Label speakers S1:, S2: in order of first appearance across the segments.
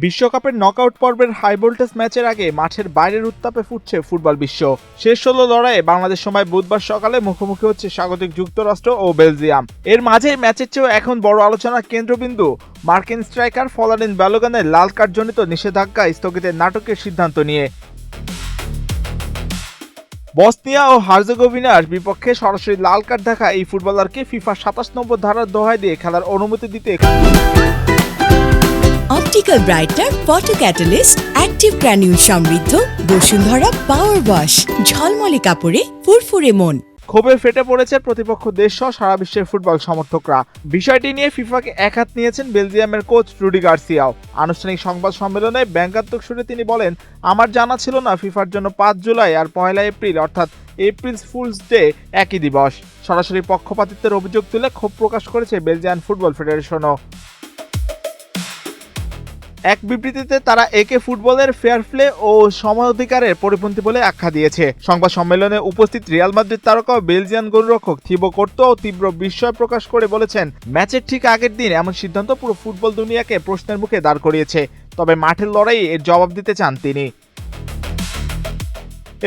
S1: বিশ্বকাপের নকআউট পর্বের high voltage ম্যাচের আগে মাঠের বাইরের উত্তাপে ফুটছে ফুটবল বিশ্ব। শেষ ১৬ লড়াইয়ে বাংলাদেশ সময় বুধবার সকালে মুখোমুখি হচ্ছে স্বাগতিক যুক্তরাষ্ট্র ও বেলজিয়াম। এর মাঝে ম্যাচের চেয়েও এখন বড় আলোচনার কেন্দ্রবিন্দু মার্কিন স্ট্রাইকার ফলারিন ব্যালোগানের লাল কার্ডজনিত নিষেধাজ্ঞা স্থগিতের নাটকের সিদ্ধান্ত নিয়ে। বসনিয়া ও হার্জেগোভিনার বিপক্ষে সরাসরি লাল কার্ড দেখা এই ফুটবলারকে ফিফা ২৭ নম্বর ধারার দোহাই দিয়ে খেলার অনুমতি দিতে
S2: optical brighter photo catalyst active granule সমৃদ্ধ বসুন্ধরা পাওয়ার ওয়াশ ঝলমলে কাপড়ে ফুরফুরে মন।
S1: ক্ষোভে ফেটে পড়েছে প্রতিপক্ষ দেশ সহ সারা বিশ্বের ফুটবল সমর্থকরা। বিষয়টি নিয়ে ফিফাকে একহাত নিয়েছেন বেলজিয়ামের কোচ রুডি গার্সিয়াও। আনুষ্ঠানিক সংবাদ সম্মেলনে ব্যঙ্গাত্মক সুরে তিনি বলেন, আমার জানা ছিল না ফিফার জন্য ৫ জুলাই আর ১ এপ্রিল অর্থাৎ এপ্রিল ফুলস ডে একই দিবস। সরাসরি পক্ষপাতিত্বের অভিযোগ তুলে ক্ষোভ প্রকাশ করেছে বেলজিয়ান ফুটবল ফেডারেশনও। এক বিবৃতিতে তারা একে ফুটবলের ফেয়ার প্লে ও সমাধিকারের পরিপন্থী বলে আখ্যা দিয়েছে। সংবাদ সম্মেলনে উপস্থিত রিয়াল মাদ্রিদ তারকা ও বেলজিয়ান গোলরক্ষক থিবো কোর্তোয়া তীব্র বিস্ময় প্রকাশ করে বলেছেন, ম্যাচের ঠিক আগের দিন এমন সিদ্ধান্ত পুরো ফুটবল দুনিয়াকে প্রশ্নের মুখে দাঁড় করিয়েছে। তবে মাঠের লড়াইয়ে এর জবাব দিতে চান তিনি।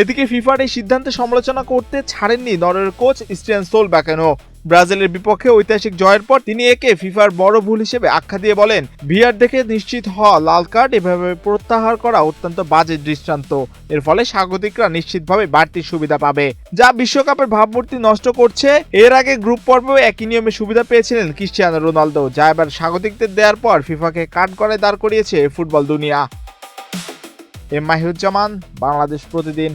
S1: এদিকে ফিফার এই সিদ্ধান্তে সমালোচনা করতে ছাড়েননি নরওয়ের কোচ স্টিয়ান সোলবাকেনও। ব্রাজিলের বিপক্ষে ঐতিহাসিক জয়ের পর তিনি একে ফিফার বড় ভুল হিসেবে আখ্যা দিয়ে বলেন, ভিআর দেখে নিশ্চিত হওয়া লাল কার্ড এভাবে প্রত্যাহার করা অত্যন্ত বাজে দৃষ্টান্ত। এর ফলে স্বাগতিকরা নিশ্চিতভাবে বাড়তি সুবিধা পাবে, যা বিশ্বকাপের ভাবমূর্তি নষ্ট করছে। এর আগে গ্রুপ পর্বেও একই নিয়মে সুবিধা পেয়েছিলেন ক্রিস্টিয়ানো রোনালদো, যা এবার স্বাগতিকদের দেওয়ার পর ফিফাকে কাঠগড়ায় দাঁড় করিয়েছে ফুটবল দুনিয়া। মাহিরুজ্জামান, বাংলাদেশ প্রতিদিন।